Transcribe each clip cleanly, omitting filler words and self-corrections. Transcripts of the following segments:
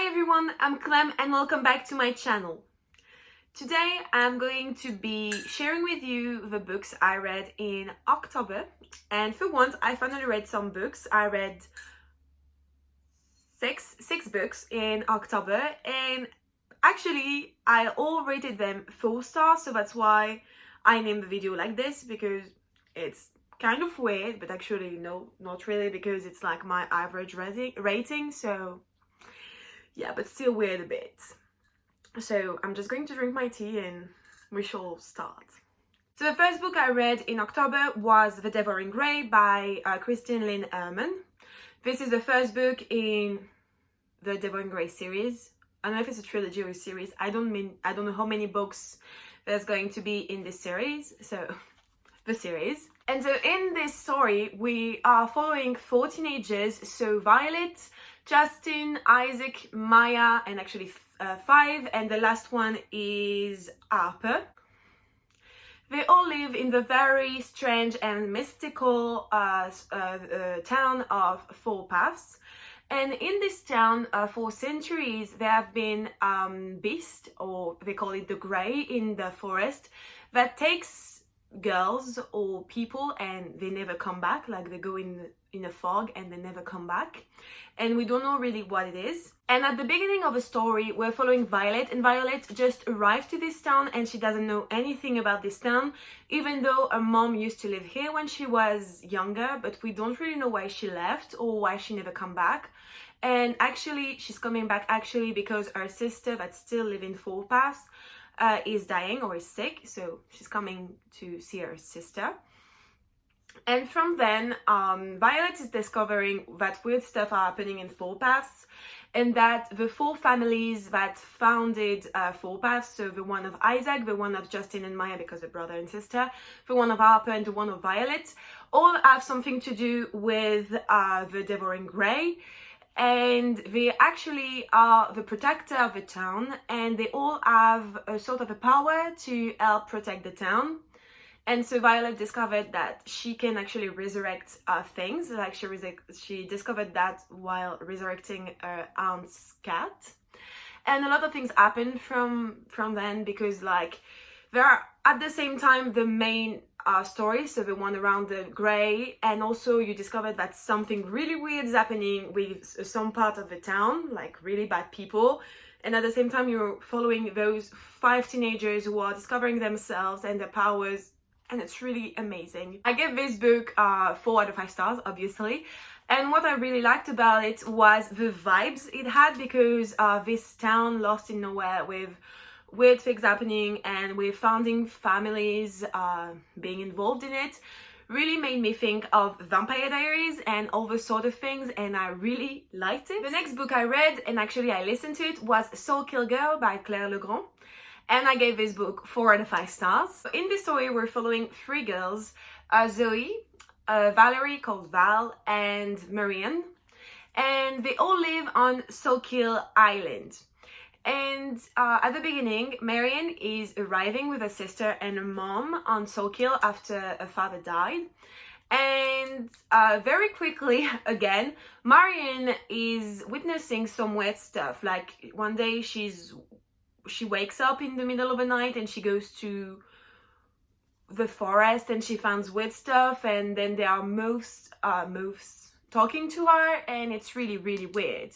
Hi everyone, I'm Clem and welcome back to my channel. Today I'm going to be sharing with you the books I read in October, and for once I finally read some books. I read six books in October, and actually I all rated them 4 stars, so that's why I named the video like this, because it's kind of weird, but actually no, not really, because it's like my average rating, so yeah, but still weird a bit. So I'm just going to drink my tea and we shall start. So the first book I read in October was Vetiver by Christine Lynn Ehrman. This is the first book in the Vetiver series. I don't know if it's a trilogy or a series. I don't know how many books there's going to be in this series. So the series. And so in this story, we are following 4 teenagers. So Violet, Justin, Isaac, Maya, and actually 5, and the last one is Harper. They all live in the very strange and mystical town of Four Paths. And in this town, for centuries, there have been beasts, or they call it the Grey, in the forest that takes girls or people and they never come back. Like they go in a fog and they never come back, and we don't know really what it is. And at the beginning of the story, we're following Violet, and Violet just arrived to this town and she doesn't know anything about this town, even though her mom used to live here when she was younger, but we don't really know why she left or why she never come back. And actually she's coming back actually because her sister that still live in Four Paths is dying or is sick, so she's coming to see her sister. And from then, Violet is discovering that weird stuff are happening in Four Paths, and that the 4 families that founded Four Paths, so the one of Isaac, the one of Justin and Maya because they're brother and sister, the one of Harper and the one of Violet, all have something to do with the Devouring Grey. And they actually are the protector of the town, and they all have a sort of a power to help protect the town. And so Violet discovered that she can actually resurrect things. Like she discovered that while resurrecting her aunt's cat. And a lot of things happen from then, because like there are at the same time the main story, so the one around the Grey, and also you discover that something really weird is happening with some part of the town, like really bad people. And at the same time you're following those 5 teenagers who are discovering themselves and their powers, and it's really amazing. I gave this book 4 out of 5 stars, obviously. And what I really liked about it was the vibes it had, because this town lost in nowhere with weird things happening and with founding families being involved in it, really made me think of Vampire Diaries and all those sort of things, and I really liked it. The next book I read, and actually I listened to it, was Soul Kill Girl by Claire Legrand, and I gave this book 4 out of 5 stars. In this story we're following 3 girls, Zoe, Valerie called Val, and Marianne, and they all live on Soul Kill Island. And at the beginning, Marianne is arriving with her sister and her mom on Soul Kill after her father died. And very quickly, again, Marianne is witnessing some weird stuff. Like one day she wakes up in the middle of the night and she goes to the forest and she finds weird stuff, and then there are moose talking to her, and it's really, really weird.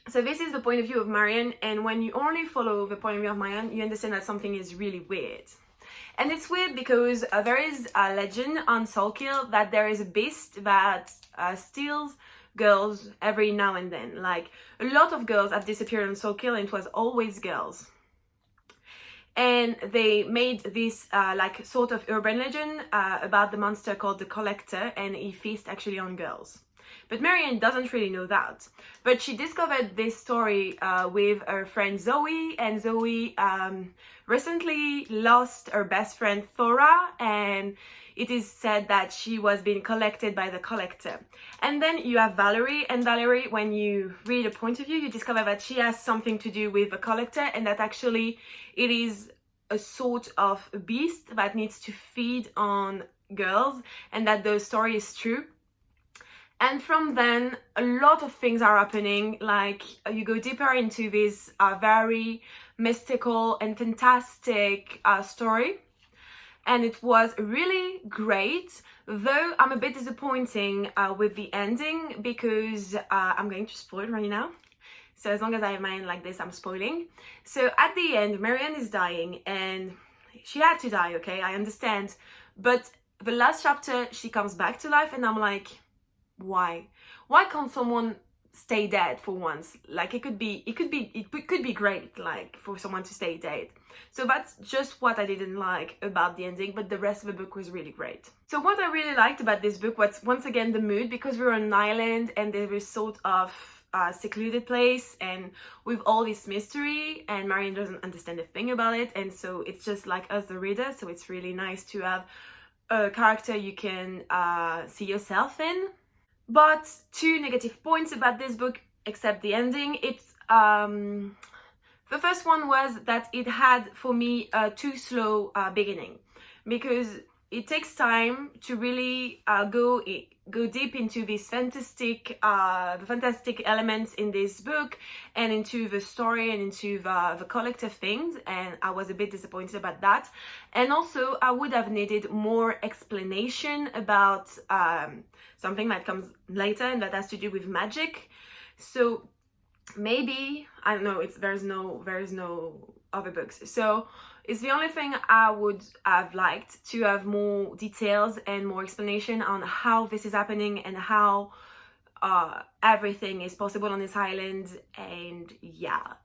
So this is the point of view of Marianne, and when you only follow the point of view of Marianne, you understand that something is really weird. And it's weird because there is a legend on Soul Kill that there is a beast that steals girls every now and then. Like a lot of girls have disappeared on Soul Kill, and it was always girls. And they made this like sort of urban legend about the monster called the Collector, and he feasts actually on girls. But Marianne doesn't really know that. But she discovered this story with her friend Zoe, and Zoe recently lost her best friend Thora, and it is said that she was being collected by the Collector. And then you have Valerie, and Valerie, when you read a point of view, you discover that she has something to do with the Collector, and that actually it is a sort of beast that needs to feed on girls, and that the story is true. And from then, a lot of things are happening. Like, you go deeper into this very mystical and fantastic story. And it was really great, though I'm a bit disappointing with the ending, because I'm going to spoil right now. So as long as I have my hand like this, I'm spoiling. So at the end, Marianne is dying, and she had to die, okay? I understand. But the last chapter, she comes back to life, and I'm like, why? Why can't someone stay dead for once? Like, it could be great, like, for someone to stay dead. So that's just what I didn't like about the ending, but the rest of the book was really great. So what I really liked about this book was, once again, the mood, because we were on an island and there was sort of secluded place and with all this mystery, and Marianne doesn't understand a thing about it, and so it's just like us, the reader. So it's really nice to have a character you can see yourself in. But two negative points about this book, except the ending. It's the first one was that it had, for me, a too slow beginning, because it takes time to really go deep into these fantastic elements in this book, and into the story, and into the collective things, and I was a bit disappointed about that. And also, I would have needed more explanation about something that comes later, and that has to do with magic. So maybe, I don't know, there's no other books, so it's the only thing I would have liked, to have more details and more explanation on how this is happening, and how everything is possible on this island. And yeah,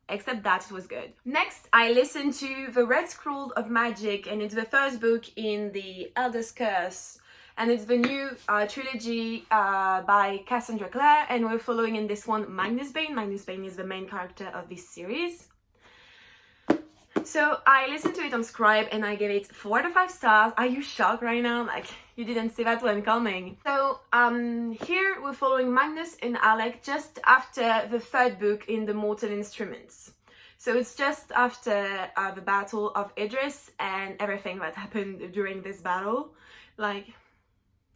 except that, it was good. Next, I listened to The Red Scroll of Magic, and it's the first book in the Elder's Curse, and it's the new trilogy by Cassandra Clare, and we're following in this one Magnus Bane. Magnus Bane is the main character of this series. So I listened to it on Scribe, and I gave it 4 out of 5 stars. Are you shocked right now? Like, you didn't see that one coming. So here we're following Magnus and Alec just after the third book in the Mortal Instruments. So it's just after the Battle of Idris and everything that happened during this battle, like,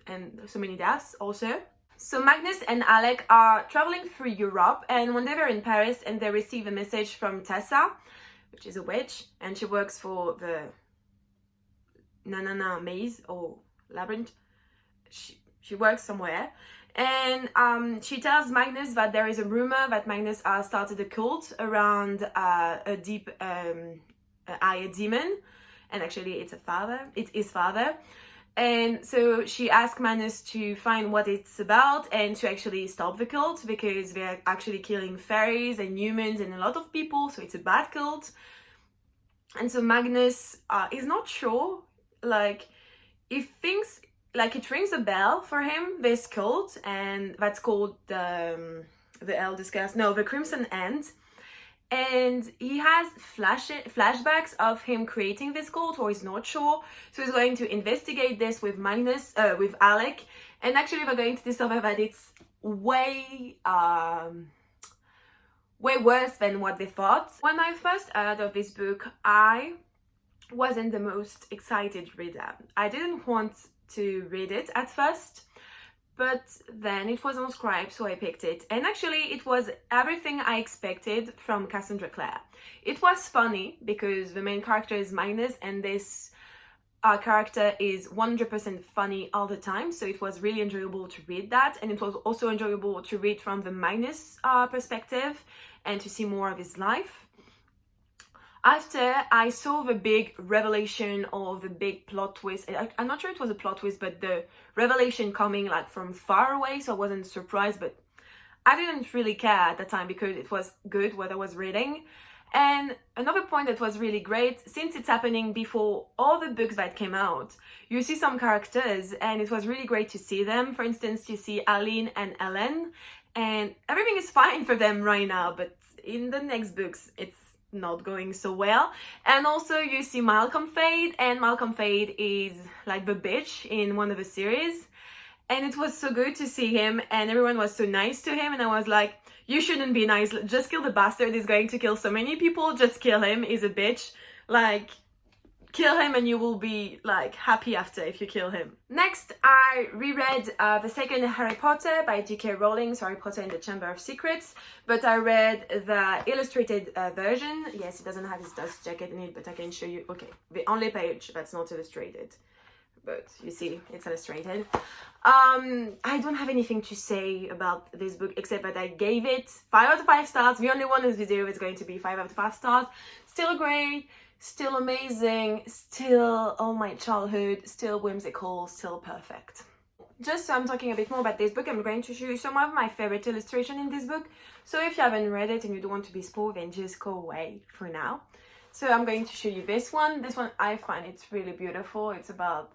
and so many deaths also. So Magnus and Alec are traveling through Europe, and when they were in Paris, and they receive a message from Tessa, which is a witch, and she works for the Nanana maze or labyrinth. She works somewhere, and she tells Magnus that there is a rumor that Magnus started a cult around a deep eye demon, and actually it's his father. And so she asked Magnus to find what it's about, and to actually stop the cult, because they're actually killing fairies and humans and a lot of people, so it's a bad cult. And so Magnus is not sure, like, he thinks, like, it rings a bell for him, this cult, and that's called the Elder's Curse, no, the Crimson End. And he has flashbacks of him creating this cult, or he's not sure. So he's going to investigate this with Magnus, with Alec, and actually they're going to discover that it's way worse than what they thought. When I first heard of this book, I wasn't the most excited reader. I didn't want to read it at first, but then it was on Scribe, so I picked it. And actually, it was everything I expected from Cassandra Clare. It was funny, because the main character is Magnus, and this character is 100% funny all the time. So it was really enjoyable to read that. And it was also enjoyable to read from the Magnus perspective, and to see more of his life. After I saw the big revelation, or the big plot twist, I'm not sure it was a plot twist, but the revelation coming like from far away, so I wasn't surprised, but I didn't really care at the time, because it was good what I was reading. And another point that was really great, since it's happening before all the books that came out, you see some characters, and it was really great to see them. For instance, you see Aline and Ellen, and everything is fine for them right now, but in the next books, it's not going so well. And also you see Malcolm Fade, and Malcolm Fade is like the bitch in one of the series, and it was so good to see him, and everyone was so nice to him, and I was like, you shouldn't be nice, just kill the bastard, he's going to kill so many people, just kill him, he's a bitch. Like, kill him and you will be like happy after if you kill him. Next, I reread the second Harry Potter by J.K. Rowling, so Harry Potter in the Chamber of Secrets, but I read the illustrated version. Yes, it doesn't have his dust jacket in it, but I can show you. Okay, the only page that's not illustrated, but you see it's illustrated. I don't have anything to say about this book except that I gave it 5 out of 5 stars. The only one in this video is going to be 5 out of 5 stars. Still great, still amazing, still all my childhood, still whimsical, still perfect. Just so I'm talking a bit more about this book, I'm going to show you some of my favorite illustrations in this book. So if you haven't read it and you don't want to be spoiled, then just go away for now. So I'm going to show you this one. This one I find it's really beautiful. It's about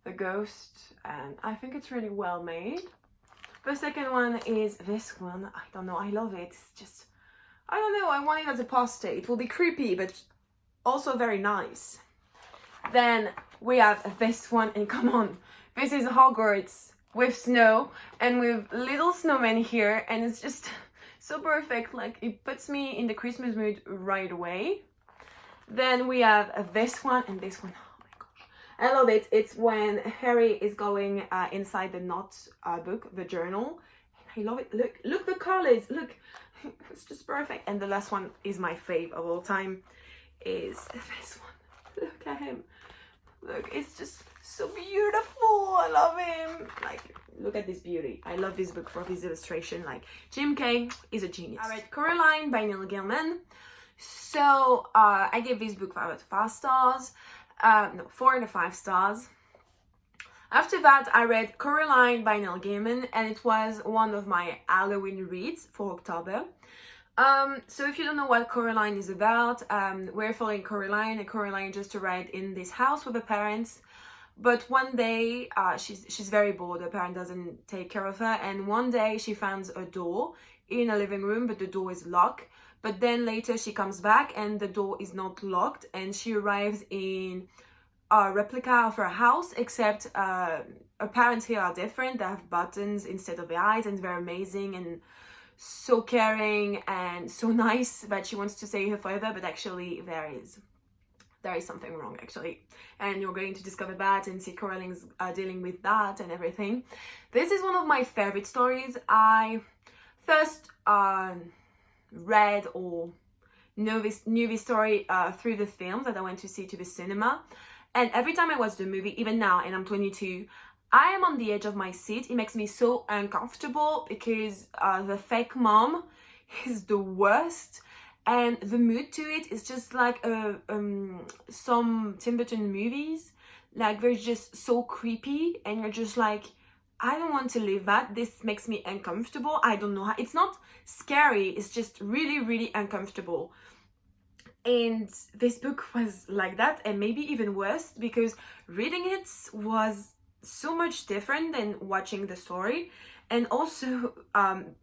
the ghost and I think it's really well made. The second one is this one. I don't know, I love it. It's just, I don't know, I want it as a poster. It will be creepy but also very nice. Then we have this one, and come on, this is Hogwarts with snow and with little snowmen here, and it's just so perfect. Like, it puts me in the Christmas mood right away. Then we have this one and this one. I love it. It's when Harry is going inside the Not book, the journal. And I love it. Look the colors. Look, it's just perfect. And the last one is my fave of all time. Is this one. Look at him. Look, it's just so beautiful. I love him. Like, look at this beauty. I love this book for his illustration. Like, Jim Kay is a genius. I read Coraline by Neil Gaiman. So I gave this book 5 out of 5 stars. No, 4 out of 5 stars. After that, I read Coraline by Neil Gaiman, and it was one of my Halloween reads for October. So if you don't know what Coraline is about, we're following Coraline, and Coraline just arrived in this house with her parents. But one day, she's very bored. Her parent doesn't take care of her, and one day she finds a door in a living room, but the door is locked. But then later she comes back and the door is not locked, and she arrives in a replica of her house, except her parents here are different. They have buttons instead of the eyes, and they're amazing and so caring and so nice that she wants to say her forever, but actually there is something wrong actually, and you're going to discover that and see Coraline's dealing with that and everything. This is one of my favorite stories. I first read or knew this story through the film that I went to see to the cinema, and every time I watch the movie, even now, and I'm 22, I am on the edge of my seat. It makes me so uncomfortable because the fake mom is the worst, and the mood to it is just like some Tim Burton movies. Like, they're just so creepy, and you're just like, I don't want to live that. This makes me uncomfortable. I don't know how. It's not scary. It's just really, really uncomfortable. And this book was like that, and maybe even worse, because reading it was so much different than watching the story. And also,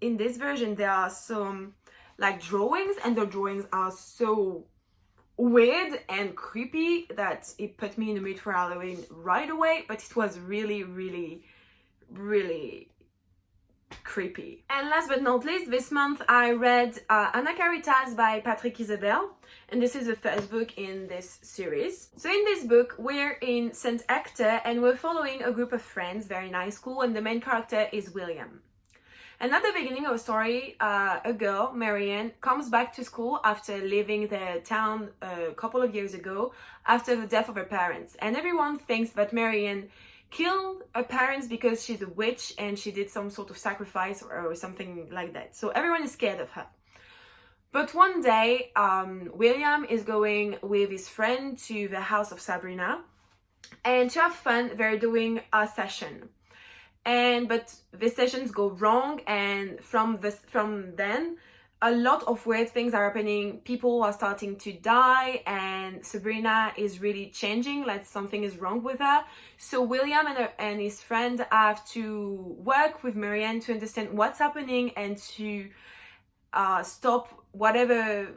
in this version, there are some like drawings, and the drawings are so weird and creepy that it put me in the mood for Halloween right away. But it was really, really, really creepy. And last but not least, this month I read Anna Caritas by Patrick Isabelle, and this is the first book in this series. So in this book, we're in St. Hector, and we're following a group of friends, very nice school, and the main character is William. And at the beginning of the story, a girl, Marianne, comes back to school after leaving the town a couple of years ago after the death of her parents. And everyone thinks that Marianne killed her parents because she's a witch and she did some sort of sacrifice or something like that. So everyone is scared of her. But one day, William is going with his friend to the house of Sabrina, and to have fun, they're doing a session. But the sessions go wrong, and from then, a lot of weird things are happening. People are starting to die, and Sabrina is really changing, like something is wrong with her. So William and his friend have to work with Marianne to understand what's happening and to stop whatever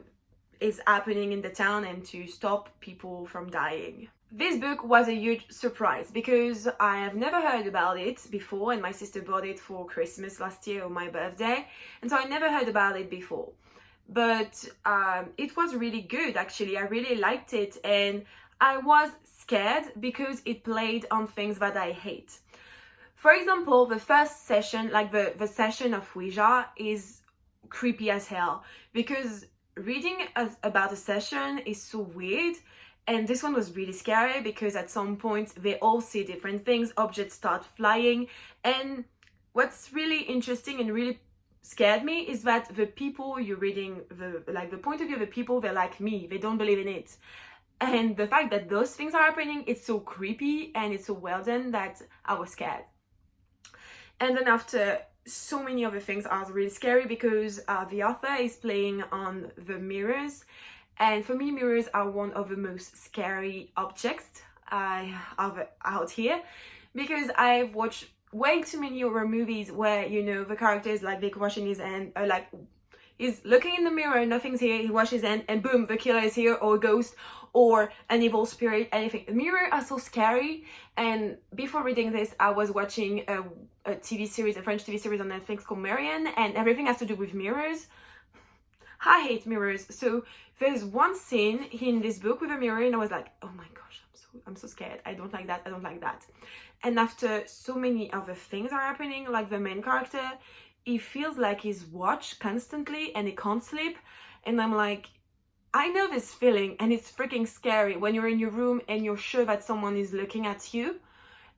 is happening in the town and to stop people from dying. This book was a huge surprise because I have never heard about it before, and my sister bought it for Christmas last year on my birthday, and so I never heard about it before. But it was really good actually. I really liked it, and I was scared because it played on things that I hate. For example, the first session, like the session of Ouija, is creepy as hell because reading about a session is so weird. And this one was really scary because at some point they all see different things, objects start flying. And what's really interesting and really scared me is that the people you're reading, the point of view of the people, they're like me, they don't believe in it. And the fact that those things are happening, it's so creepy and it's so well done that I was scared. And then after, so many other things are really scary because the author is playing on the mirrors. And for me, mirrors are one of the most scary objects I have out here because I've watched way too many horror movies where, you know, the character is like, they washing his hand, or like, he's looking in the mirror, nothing's here, he washes his hand, and boom, the killer is here, or a ghost, or an evil spirit, anything. The mirror are so scary. And before reading this, I was watching a TV series, a French TV series on Netflix called Marianne, and everything has to do with mirrors. I hate mirrors. So there's one scene in this book with a mirror, and I was like, oh my gosh, I'm so scared. I don't like that. I don't like that. And after so many other things are happening, like the main character, he feels like he's watched constantly and he can't sleep. And I'm like, I know this feeling, and it's freaking scary when you're in your room and you're sure that someone is looking at you.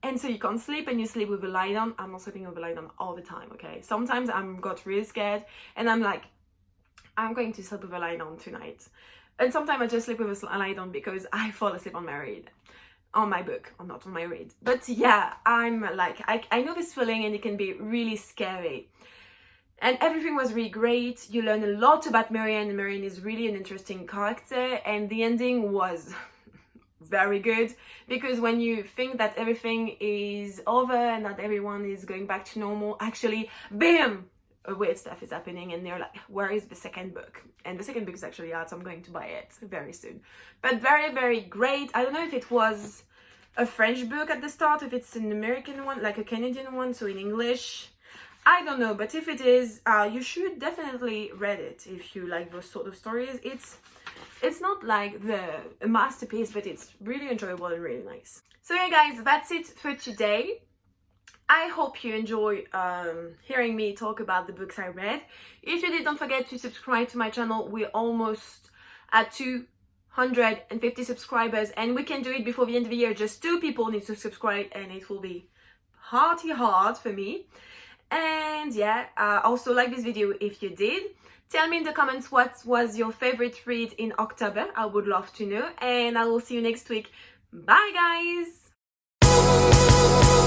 And so you can't sleep and you sleep with the light on. I'm not sleeping with the light on all the time, okay? Sometimes I'm got really scared and I'm like, I'm going to sleep with a light on tonight. And sometimes I just sleep with a light on because I fall asleep on my read. On my book, or not on my read. But yeah, I'm like, I know this feeling and it can be really scary. And everything was really great. You learn a lot about Marianne, and Marianne is really an interesting character. And the ending was very good because when you think that everything is over and that everyone is going back to normal, actually, bam! Weird stuff is happening, and they're like, where is the second book? And the second book is actually out, so I'm going to buy it very soon. But very, very great. I don't know if it was a French book at the start, if it's an American one, like a Canadian one, so in English. I don't know, but if it is, you should definitely read it if you like those sort of stories. It's not like a masterpiece, but it's really enjoyable and really nice. So yeah, guys, that's it for today. I hope you enjoy hearing me talk about the books I read. If you did, don't forget to subscribe to my channel. We're almost at 250 subscribers, and we can do it before the end of the year. Just 2 people need to subscribe, and it will be hard for me. And yeah, also like this video if you did. Tell me in the comments what was your favorite read in October. I would love to know, and I will see you next week. Bye, guys!